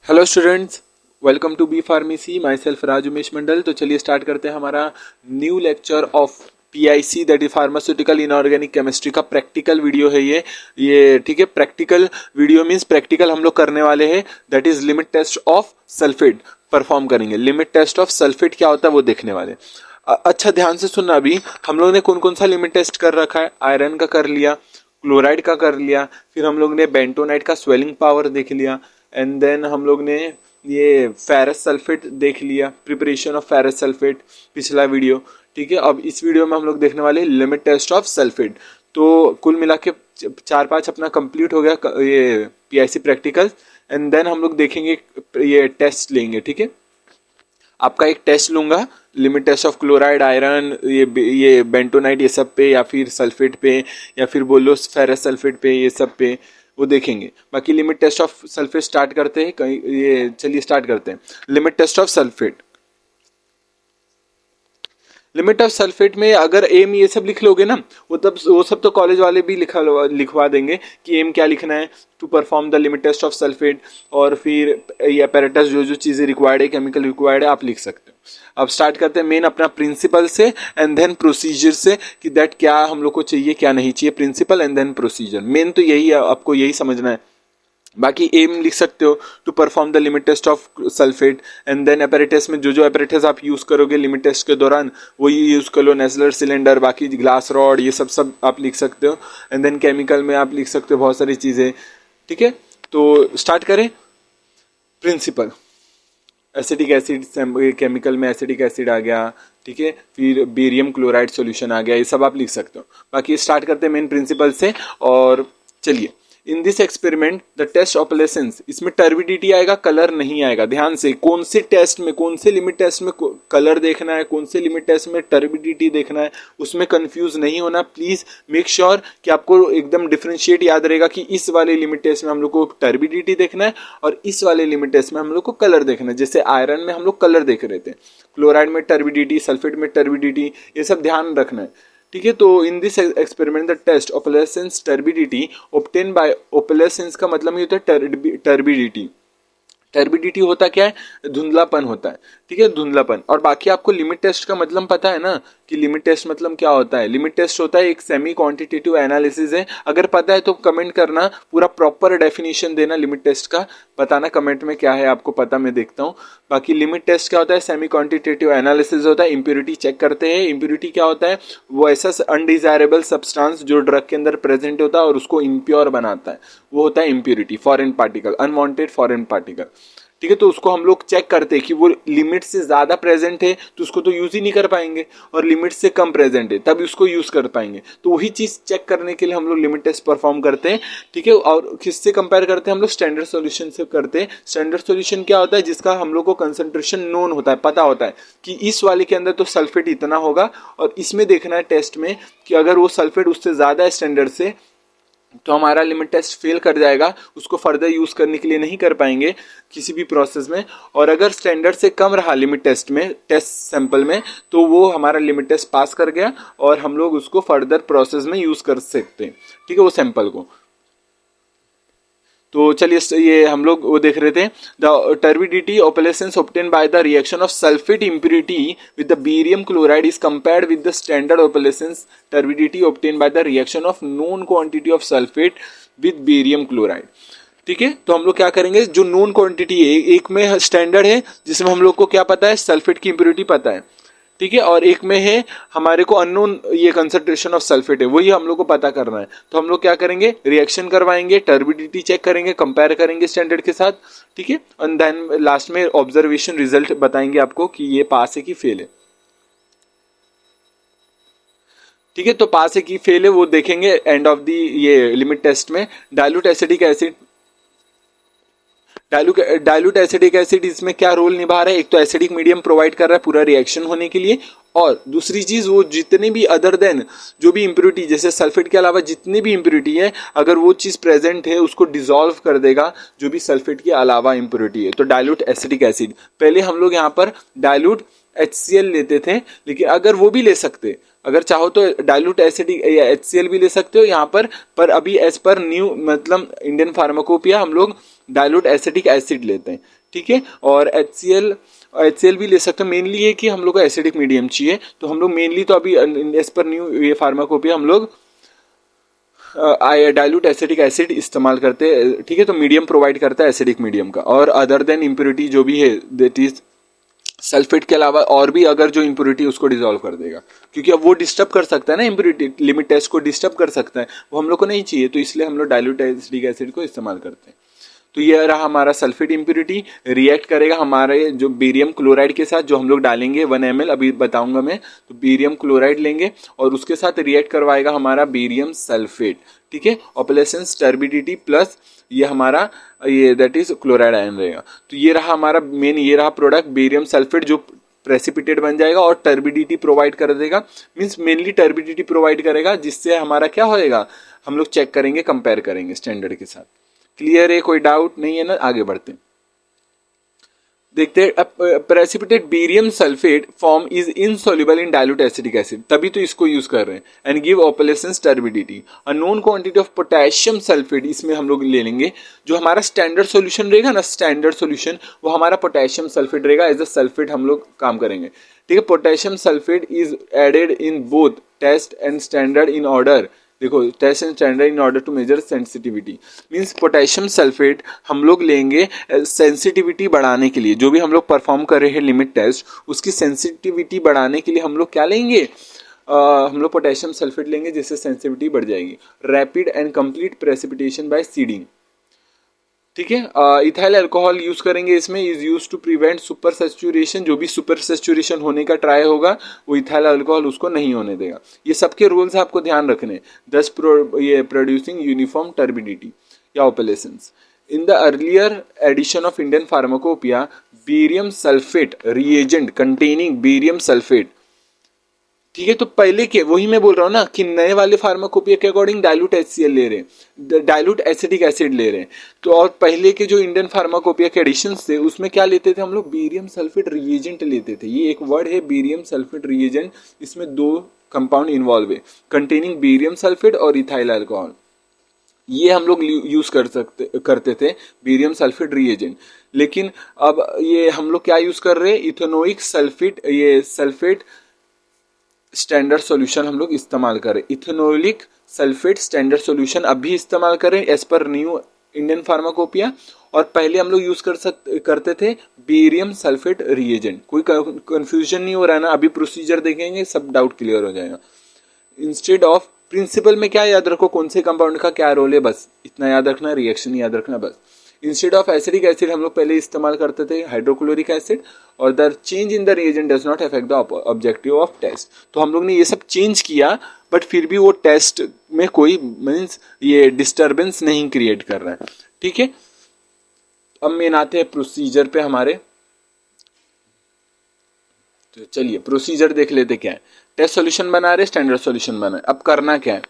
Hello students, welcome to B pharmacy. Myself Raj Umesh Mandal. तो चलिए start करते हैं हमारा new lecture of PIC, that is pharmaceutical inorganic chemistry का प्रैक्टिकल वीडियो है ये ठीक है। प्रैक्टिकल वीडियो मीन्स प्रैक्टिकल हम लोग करने वाले हैं, that is limit test of sulphate perform करेंगे। लिमिट टेस्ट ऑफ सल्फेट क्या होता है वो देखने वाले। अच्छा ध्यान से सुनना। अभी हम लोगों ने कौन कौन सा लिमिट टेस्ट कर रखा है? आयरन का कर लिया, क्लोराइड का कर लिया, फिर हम लोग ने बेंटोनाइट का स्वेलिंग पावर देख लिया, एंड देन हम लोग ने ये फेरस सल्फेट देख लिया, प्रिपरेशन ऑफ फेरस सल्फेट, पिछला वीडियो। ठीक है, अब इस वीडियो में हम लोग देखने वाले लिमिट टेस्ट ऑफ सल्फेट। तो कुल मिला के 4-5 अपना कंप्लीट हो गया ये पीआईसी प्रैक्टिकल। एंड देन हम लोग देखेंगे, ये टेस्ट लेंगे। ठीक है, आपका एक टेस्ट लूंगा, limit test of chloride, iron, ये बेंटोनाइट, ये सब पे, या फिर सल्फेट पे, या फिर बोलो फेरस सल्फेट पे, ये सब पे वो देखेंगे। बाकी limit test of sulphate start करते हैं कहीं, ये चलिए स्टार्ट करते हैं। Limit test of sulphate. Limit of sulphate में अगर एम ये सब लिख लोगे ना, वो सब तो कॉलेज वाले भी लिखवा देंगे कि एम क्या लिखना है to perform the limit test of sulphate, और फिर ये अपैरेटस जो जो चीज़ें रिक्वायर्ड है, केमिकल रिक्वायर्ड है, आप लिख सकते हो। अब स्टार्ट करते हैं मेन अपना प्रिंसिपल से एंड देन प्रोसीजर से, कि दैट क्या हम लोग को चाहिए क्या नहीं चाहिए। Principle and then procedure, main तो यही है, आपको यही समझना है। बाकी एम लिख सकते हो to perform the limit test of sulphate, and then apparatus में जो जो अपैरेटस आप यूज करोगे लिमिट टेस्ट के दौरान वो यूज कर लो, नेजलर सिलेंडर, बाकी ग्लास रॉड, ये सब आप लिख सकते हो। एंड देन केमिकल में आप लिख सकते हो बहुत सारी चीजें। ठीक है, तो स्टार्ट करें। प्रिंसिपल, एसिटिक एसिड, केमिकल में एसिटिक एसिड आ गया। ठीक है, फिर बेरियम क्लोराइड सॉल्यूशन आ गया, ये सब आप लिख सकते हो। बाकी स्टार्ट करते हैं मेन प्रिंसिपल से। और चलिए, in this experiment the test opalescence, इसमें टर्बिडिटी आएगा, कलर नहीं आएगा। ध्यान से, कौन से टेस्ट में, कौन से लिमिट टेस्ट में कलर देखना है, कौन से लिमिट टेस्ट में टर्बिडिटी देखना है, उसमें कंफ्यूज नहीं होना। प्लीज मेक श्योर कि आपको एकदम डिफरेंशिएट याद रहेगा कि इस वाले लिमिट टेस्ट में हम लोग को टर्बिडिटी देखना है और इस वाले लिमिट टेस्ट में हम लोग को कलर देखना है। जैसे आयरन में हम लोग कलर देख रहे थे, क्लोराइड में टर्बिडिटी, सल्फेट में टर्बिडिटी, ये सब ध्यान रखना है। ठीक है, तो in this experiment the test opalescence turbidity obtain by, opalescence का मतलब ये होता है टर्बिडिटी। टर्बिडिटी होता क्या है? धुंधलापन होता है। ठीक है, धुंधलापन। और बाकी आपको लिमिट टेस्ट का मतलब पता है ना, कि लिमिट टेस्ट मतलब क्या होता है। लिमिट टेस्ट होता है एक सेमी क्वांटिटेटिव एनालिसिस है। अगर पता है तो कमेंट करना, पूरा प्रॉपर डेफिनेशन देना लिमिट टेस्ट का, बताना कमेंट में क्या है आपको पता, मैं देखता हूँ। बाकी लिमिट टेस्ट क्या होता है? सेमी क्वांटिटेटिव एनालिसिस होता है। इंप्योरिटी चेक करते हैं। इंप्योरिटी क्या होता है? वो ऐसा अनडिजायरेबल सब्सटेंस जो ड्रग के अंदर प्रेजेंट होता है और उसको इम्प्योर बनाता है, वो होता है impurity, foreign particle, unwanted foreign particle. ठीक है, तो उसको हम लोग चेक करते हैं कि वो लिमिट से ज्यादा प्रेजेंट है तो उसको तो यूज ही नहीं कर पाएंगे, और लिमिट से कम प्रेजेंट है तब उसको यूज कर पाएंगे। तो वही चीज चेक करने के लिए हम लोग लिमिट टेस्ट परफॉर्म करते हैं। ठीक है, और किससे कंपेयर करते हैं? हम लोग स्टैंडर्ड सॉल्यूशन से करते हैं। स्टैंडर्ड सॉल्यूशन क्या होता है? जिसका हम लोग को कंसंट्रेशन नोन होता है, पता होता है कि इस वाले के अंदर तो सल्फेट इतना होगा, और इसमें देखना है टेस्ट में कि अगर वो सल्फेट उससे ज्यादा है स्टैंडर्ड से, तो हमारा लिमिट टेस्ट फेल कर जाएगा, उसको फर्दर यूज करने के लिए नहीं कर पाएंगे किसी भी प्रोसेस में। और अगर स्टैंडर्ड से कम रहा लिमिट टेस्ट में, टेस्ट सैंपल में, तो वो हमारा लिमिट टेस्ट पास कर गया और हम लोग उसको फर्दर प्रोसेस में यूज कर सकते हैं। ठीक है, वो सैंपल को। तो चलिए, ये हम लोग वो देख रहे थे, the turbidity opalescence obtain by the reaction of sulphate impurity with the barium chloride is compared with the standard opalescence turbidity obtain by the reaction of known quantity of sulphate with barium chloride. ठीक है, तो हम लोग क्या करेंगे, जो known quantity है, एक में स्टैंडर्ड है जिसमें हम लोग को क्या पता है, सल्फेट की इम्प्योरिटी पता है। ठीक है, और एक में है हमारे को अननोन ये कंसंट्रेशन ऑफ सल्फेट है, वही हम लोग को पता करना है। तो हम लोग क्या करेंगे, रिएक्शन करवाएंगे, टर्बिडिटी चेक करेंगे, कंपेयर करेंगे स्टैंडर्ड के साथ। ठीक है, एंड देन लास्ट में ऑब्जर्वेशन रिजल्ट बताएंगे आपको कि ये पास है कि फेल है। ठीक है, तो पास है कि फेल है वो देखेंगे एंड ऑफ दी ये लिमिट टेस्ट में। Dilute acidic acid, dilute acidic acid इसमें क्या रोल निभा रहा है? एक तो एसिडिक मीडियम प्रोवाइड कर रहा है पूरा रिएक्शन होने के लिए, और दूसरी चीज वो जितने भी अदर देन जो भी इंप्योरिटी, जैसे सल्फेट के अलावा जितनी भी इंप्योरिटी है, अगर वो चीज प्रेजेंट है उसको डिसॉल्व कर देगा, जो भी सल्फेट के अलावा इंप्योरिटी है। तो डाइल्यूट एसिडिक एसिड, पहले हम लोग यहाँ पर डाइल्यूट HCl लेते थे, लेकिन अगर वो भी ले सकते, अगर चाहो तो डाइल्यूट एसिडिक या HCl भी ले सकते हो यहाँ पर अभी एज पर न्यू मतलब इंडियन फार्माकोपिया हम लोग डाइल्यूट एसिटिक एसिड लेते हैं, ठीक है। और HCl भी ले सकते हैं। मेनली ये कि हम लोग को एसिडिक मीडियम चाहिए, तो हम लोग मेनली तो अभी एज पर न्यू ये फार्माकोपिया हम लोग डाइल्यूट एसिटिक एसिड इस्तेमाल करते हैं, ठीक है। तो मीडियम प्रोवाइड करता है एसिडिक मीडियम का। और अदर देन इम्प्योरिटी जो भी है दैट इज सल्फेट के अलावा और भी अगर जो इम्प्योरिटी उसको डिसॉल्व कर देगा, क्योंकि अब वो डिस्टर्ब कर सकता है ना, इम्प्योरिटी लिमिट टेस्ट को डिस्टर्ब कर सकता है, वो हम लोग को नहीं चाहिए, तो इसलिए हम लोग डाइल्यूट एसिटिक एसिड को इस्तेमाल करते हैं। तो ये रहा हमारा सल्फेट इम्प्योरिटी, रिएक्ट करेगा हमारे जो बेरियम क्लोराइड के साथ, जो हम लोग डालेंगे 1 ml, अभी बताऊंगा मैं। तो बेरियम क्लोराइड लेंगे और उसके साथ रिएक्ट करवाएगा हमारा बेरियम सल्फेट, ठीक है। ऑपलेसेंस टर्बिडिटी प्लस ये हमारा ये दैट इज क्लोराइड आयन रहेगा। तो ये रहा हमारा मेन, ये रहा प्रोडक्ट बेरियम सल्फेट जो प्रेसिपिटेट बन जाएगा और टर्बिडिटी प्रोवाइड कर देगा। मीन्स मेनली टर्बिडिटी प्रोवाइड करेगा, जिससे हमारा क्या होएगा, हम लोग चेक करेंगे, कंपेयर करेंगे स्टैंडर्ड के साथ। क्लियर है, कोई डाउट नहीं है ना? आगे बढ़ते हैं, देखते हैं। Precipitate barium sulphate form is insoluble in dilute acetic acid, तभी तो इसको यूज कर रहे हैं। And give opalescence turbidity. A known quantity of potassium sulphate इसमें हम लोग ले लेंगे। जो हमारा स्टैंडर्ड सॉल्यूशन रहेगा ना, स्टैंडर्ड सॉल्यूशन वो हमारा पोटेशियम सल्फेट रहेगा, एज अ सल्फेट हम लोग काम करेंगे, ठीक है। Potassium sulphate is added in both test and standard in order. देखो, test and standard in order to measure sensitivity. Means potassium sulphate हम लोग लेंगे सेंसिटिविटी बढ़ाने के लिए, जो भी हम लोग परफॉर्म कर रहे हैं लिमिट टेस्ट, उसकी सेंसिटिविटी बढ़ाने के लिए हम लोग क्या लेंगे, हम लोग पोटेशियम सल्फेट लेंगे, जिससे सेंसिटिविटी बढ़ जाएगी। Rapid and complete precipitation by seeding, ठीक है। इथाइल अल्कोहल यूज करेंगे इसमें, is use to prevent super saturation. जो भी सुपर सैचुरेशन होने का ट्राई होगा वो इथाइल अल्कोहल उसको नहीं होने देगा। ये सबके रूल्स आपको ध्यान रखने। दस ये प्रोड्यूसिंग यूनिफॉर्म टर्बिडिटी या opalescence. In the earlier edition of Indian pharmacopoeia, barium sulphate reagent containing barium sulphate, ठीक है। तो पहले के वही मैं बोल रहा हूँ ना कि नए वाले फार्माकोपिया के अकॉर्डिंग डाइल्यूट HCl ले रहे हैं, डाइल्यूट एसिटिक एसिड ले रहे हैं। तो और पहले के जो इंडियन फार्माकोपिया के एडिशंस थे उसमें क्या लेते थे हम लोग, बेरियम सल्फेट रिएजेंट लेते थे। ये एक वर्ड है बेरियम सल्फेट रिएजेंट, इसमें 2 कंपाउंड इन्वॉल्व है, कंटेनिंग बेरियम सल्फेट और इथाइल अल्कोहल। ये हम लोग यूज करते थे बेरियम सल्फेट रिएजेंट। लेकिन अब ये हम लोग क्या यूज कर रहे हैं, इथेनोइक सल्फेट, ये सल्फेट स्टैंडर्ड सॉल्यूशन हम लोग इस्तेमाल करें। इथेनोलिक सल्फेट स्टैंडर्ड सॉल्यूशन अभी इस्तेमाल करें as per new Indian pharmacopoeia. और पहले हम लोग यूज करते थे बेरियम सल्फेट रिएजेंट। कोई कंफ्यूजन नहीं हो रहा है ना? अभी प्रोसीजर देखेंगे, सब डाउट क्लियर हो जाएगा। इंस्टेड ऑफ प्रिंसिपल में क्या याद रखो, कौन से कंपाउंड का क्या रोल है, बस इतना याद रखना, रिएक्शन याद रखना बस। इंस्टेड ऑफ एसिडिक एसिड हम लोग पहले इस्तेमाल करते थे हाइड्रोक्लोरिक एसिड, और the change in the reagent does not affect the objective of test. तो हम लोग ने ये सब चेंज किया, बट फिर भी वो टेस्ट में कोई मीन्स ये डिस्टर्बेंस नहीं क्रिएट कर रहा है, ठीक है। अब मेन आते हैं प्रोसीजर पे हमारे। तो चलिए प्रोसीजर देख लेते क्या है। टेस्ट सॉल्यूशन बना रहे, स्टैंडर्ड सॉल्यूशन बना है। अब करना क्या है,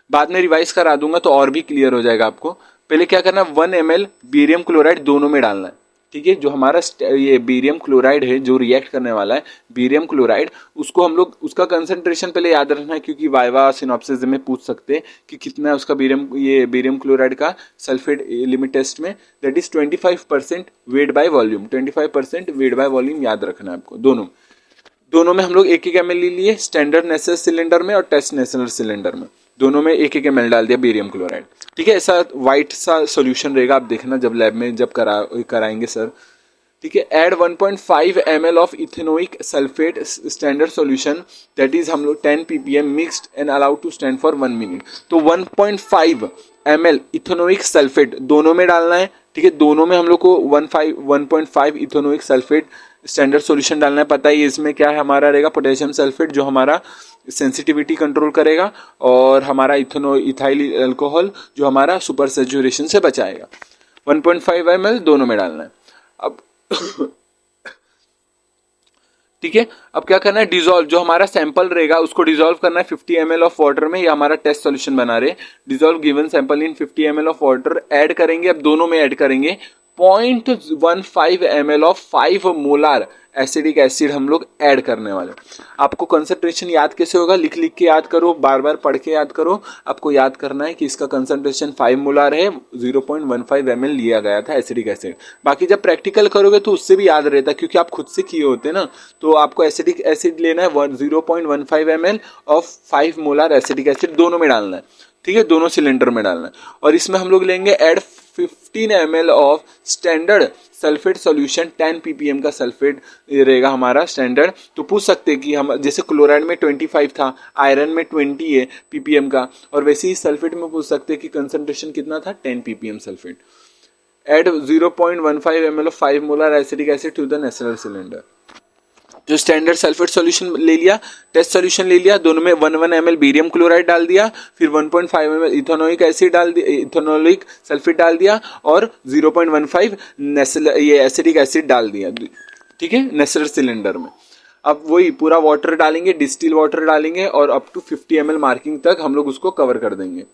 बाद में रिवाइज करा दूंगा तो और भी क्लियर हो जाएगा आपको। पहले क्या करना है, 1 ml बेरियम क्लोराइड दोनों में डालना है, ठीक है। जो हमारा ये बेरियम क्लोराइड है जो रिएक्ट करने वाला है, बेरियम क्लोराइड, उसको हम लोग उसका कंसंट्रेशन पहले याद रखना है, क्योंकि वाइवा सिनॉप्सिस में पूछ सकते हैं कि कितना है उसका बेरियम क्लोराइड का सल्फेट लिमिट टेस्ट में। That is 25% weight by volume. 25% weight by volume याद रखना है आपको। दोनों में हम लोग 1-1 ml ले लिए, स्टैंडर्ड नेचुरल सिलेंडर में और टेस्ट नेचुरल सिलेंडर में, दोनों में 1-1 ml डाल दिया बेरियम क्लोराइड, ठीक है। ऐसा व्हाइट सा सॉल्यूशन रहेगा, आप देखना जब लैब में जब कराएंगे सर, ठीक है। Add 1.5 ml of ethanoic sulphate standard solution, that is हम लोग 10 ppm mixed and allowed to stand for 1 minute. तो 1.5 ml इथेनोइक सल्फेट दोनों में डालना है, ठीक है। दोनों में हम लोग को 1.5 इथेनोइक सल्फेट स्टैंडर्ड सॉल्यूशन डालना है। पता है इसमें क्या हमारा रहेगा, पोटेशियम सल्फेट जो हमारा सेंसिटिविटी कंट्रोल करेगा, और हमारा इथाइल अल्कोहल जो हमारा सुपर सैचुरेशन से बचाएगा। 1.5 ml दोनों में डालना है। अब ठीक है, अब क्या करना है, डिसॉल्व जो हमारा सैंपल रहेगा उसको डिसॉल्व करना है 50 ml ऑफ वाटर में। ये हमारा टेस्ट सॉल्यूशन बना रहे, dissolve given sample in 50 ml of water. Add करेंगे, अब दोनों में ऐड करेंगे 0.15 ml of 5 molar acidic acid हम लोग ऐड करने वाले। आपको कंसंट्रेशन याद कैसे होगा, लिख लिख के याद करो, बार बार पढ़ के याद करो। आपको याद करना है कि इसका कंसंट्रेशन 5 मोलार है, 0.15 ml लिया गया था एसिडिक एसिड। बाकी जब प्रैक्टिकल करोगे तो उससे भी याद रहता है, क्योंकि आप खुद से किए होते ना। तो आपको एसिडिक एसिड लेना है 0.15 ml of 5 molar acidic acid, दोनों में डालना है, ठीक है, दोनों सिलेंडर में डालना है। और इसमें हम लोग लेंगे add 15 ml of standard sulphate solution. 10 ppm का सल्फेट रहेगा हमारा स्टैंडर्ड। तो पूछ सकते हैं कि हम जैसे क्लोराइड में 25 था, आयरन में 20 है ppm का, और वैसे ही सल्फेट में पूछ सकते हैं कि कंसंट्रेशन कितना था, 10 ppm sulphate. Add 0.15 ml of 5 molar acidic acid to the natural cylinder. जो स्टैंडर्ड सल्फेट सॉल्यूशन ले लिया, टेस्ट सॉल्यूशन ले लिया, दोनों में 1 ml बेरियम क्लोराइड डाल दिया, फिर 1.5 ml इथेनोइक एसिड डाल दिया, इथेनोलिक सल्फेट डाल दिया, और 0.15 ये एसिडिक एसिड डाल दिया, ठीक है, नेचुरल सिलेंडर में। अब वही पूरा वाटर डालेंगे, डिस्टिल वाटर डालेंगे, और अप टू 50 ml मार्किंग तक हम लोग उसको कवर कर देंगे।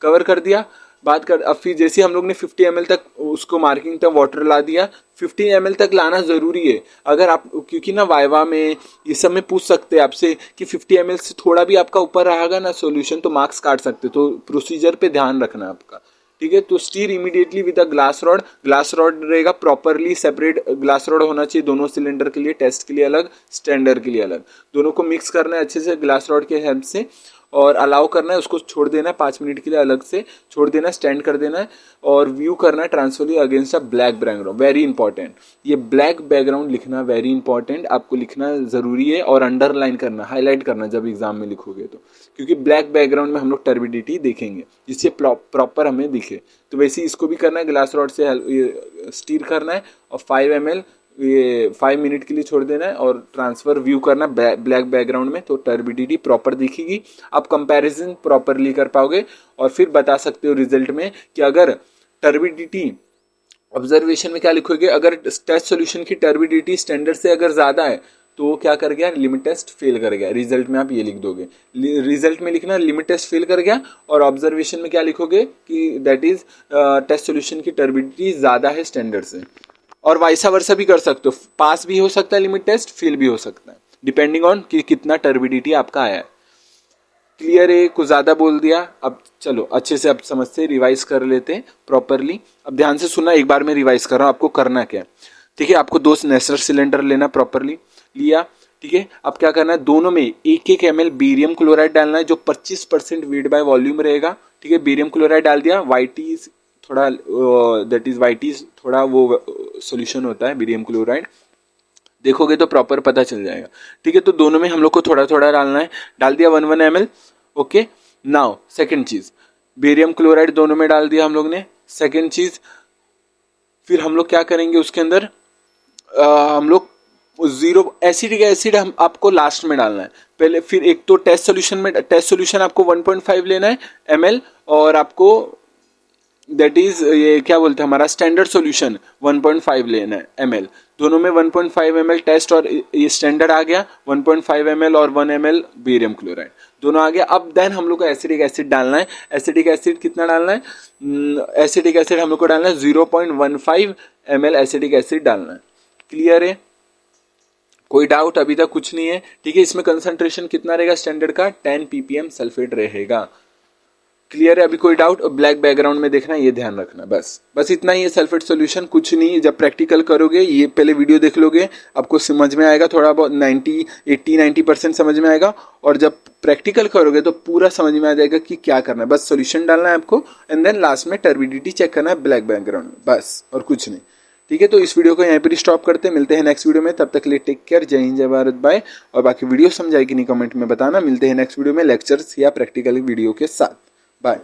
कवर कर दिया, बात कर, अब फिर जैसे हम लोग ने 50 ml तक उसको मार्किंग तक वाटर ला दिया, 50 ml तक लाना जरूरी है। अगर आप, क्योंकि ना वाइवा में ये सब में पूछ सकते हैं आपसे कि 50 ml से थोड़ा भी आपका ऊपर रहेगा ना सॉल्यूशन तो मार्क्स काट सकते, तो प्रोसीजर पे ध्यान रखना आपका, ठीक है। तो stir immediately with a glass rod, glass rod रहेगा प्रॉपरली सेपरेट, ग्लास रॉड होना चाहिए दोनों सिलेंडर के लिए, टेस्ट के लिए अलग, स्टैंडर्ड के लिए अलग, दोनों को मिक्स करना है अच्छे से ग्लास रॉड के हेल्प से, और अलाउ करना है, उसको छोड़ देना है 5 मिनट के लिए, अलग से छोड़ देना है, स्टैंड कर देना है, और व्यू करना है transversely against a black background. Very important, ये ब्लैक बैकग्राउंड लिखना वेरी इंपॉर्टेंट, आपको लिखना जरूरी है, और अंडरलाइन करना, हाईलाइट करना जब एग्जाम में लिखोगे तो, क्योंकि ब्लैक बैकग्राउंड में हम लोग टर्बिडिटी देखेंगे जिससे प्रॉपर हमें दिखे। तो वैसे ही इसको भी करना है, ग्लास रॉड से स्टीर करना है, और 5 ml ये 5 मिनट के लिए छोड़ देना है, और ट्रांसफर व्यू करना ब्लैक बैकग्राउंड में, तो टर्बिडिटी प्रॉपर दिखेगी, आप कंपैरिजन प्रॉपरली कर पाओगे, और फिर बता सकते हो रिजल्ट में कि अगर टर्बिडिटी ऑब्जर्वेशन में क्या लिखोगे, अगर टेस्ट सॉल्यूशन की टर्बिडिटी स्टैंडर्ड से अगर ज्यादा है तो वो क्या कर गया, लिमिट टेस्ट फेल कर गया। रिजल्ट में आप ये लिख दोगे, रिजल्ट में लिखना लिमिट टेस्ट फेल कर गया, और ऑब्जर्वेशन में क्या लिखोगे कि दैट इज टेस्ट सॉल्यूशन की टर्बिडिटी ज्यादा है स्टैंडर्ड से। और वाइसा वर्सा भी कर सकते हो, पास भी हो सकता है लिमिट टेस्ट, फेल भी हो सकता है, डिपेंडिंग ऑन कि कितना टर्बिडिटी आपका आया है। क्लियर है, कुछ ज्यादा बोल दिया, अब चलो अच्छे से अब समझते, रिवाइज कर लेते हैं प्रॉपरली। अब ध्यान से सुनना, एक बार मैं रिवाइज कर रहा हूँ, आपको करना क्या है, ठीक है। आपको 2 नेचुरल सिलेंडर लेना, प्रॉपरली लिया, ठीक है। अब क्या करना है, दोनों में 1-1 ml बेरियम क्लोराइड डालना है, जो 25% वेट बाय वॉल्यूम रहेगा, ठीक है। बेरियम क्लोराइड डाल दिया, वाईटी थोड़ा दैट इज वाईटी थोड़ा वो सॉल्यूशन होता है बेरियम क्लोराइड, देखोगे तो प्रॉपर पता चल जाएगा, ठीक है। तो दोनों में हम लोग को थोड़ा थोड़ा डालना है, डाल दिया 1 ml, ओके। नाउ सेकंड चीज, बेरियम क्लोराइड दोनों में डाल दिया हम लोग ने, सेकंड चीज फिर हम लोग क्या करेंगे उसके अंदर, हम लोग 0 एसिडिक एसिड हम आपको लास्ट में डालना है पहले। फिर एक तो टेस्ट सॉल्यूशन में, टेस्ट सॉल्यूशन आपको 1.5 लेना है ml, और आपको दैट इज ये क्या बोलते हैं हमारा स्टैंडर्ड सॉल्यूशन 1.5 लेना है ml, दोनों में 1.5 ml टेस्ट और ये स्टैंडर्ड आ गया, 1.5 ml और 1 ml बेरियम क्लोराइड दोनों आ गया। अब देन हम लोग को एसिडिक एसिड डालना है, एसिडिक एसिड कितना डालना है, एसिडिक एसिड हम लोग को डालना है 0.15 ml एसिडिक एसिड डालना है। क्लियर है, कोई डाउट अभी तक कुछ नहीं है, ठीक है। इसमें कंसंट्रेशन कितना रहेगा स्टैंडर्ड का, 10 ppm सल्फेट रहेगा। क्लियर है, अभी कोई डाउट, ब्लैक बैकग्राउंड में देखना, ये ध्यान रखना, बस इतना ही है सल्फेट सॉल्यूशन, कुछ नहीं। जब प्रैक्टिकल करोगे, ये पहले वीडियो देख लोगे, आपको समझ में आएगा, थोड़ा बहुत 80-90% समझ में आएगा, और जब प्रैक्टिकल करोगे तो पूरा समझ में आ जाएगा कि क्या करना है। बस सॉल्यूशन डालना है आपको, एंड देन लास्ट में टर्बिडिटी चेक करना है ब्लैक बैकग्राउंड में, बस और कुछ नहीं, ठीक है। तो इस वीडियो को यहाँ पर स्टॉप करते हैं, मिलते हैं नेक्स्ट वीडियो में, तब तक के लिए टेक केयर, जय हिंद जय भारत, बाय। और बाकी वीडियो समझाएगी नहीं कमेंट में बताना, मिलते हैं नेक्स्ट वीडियो में लेक्चर्स या प्रैक्टिकल वीडियो के साथ, बाय।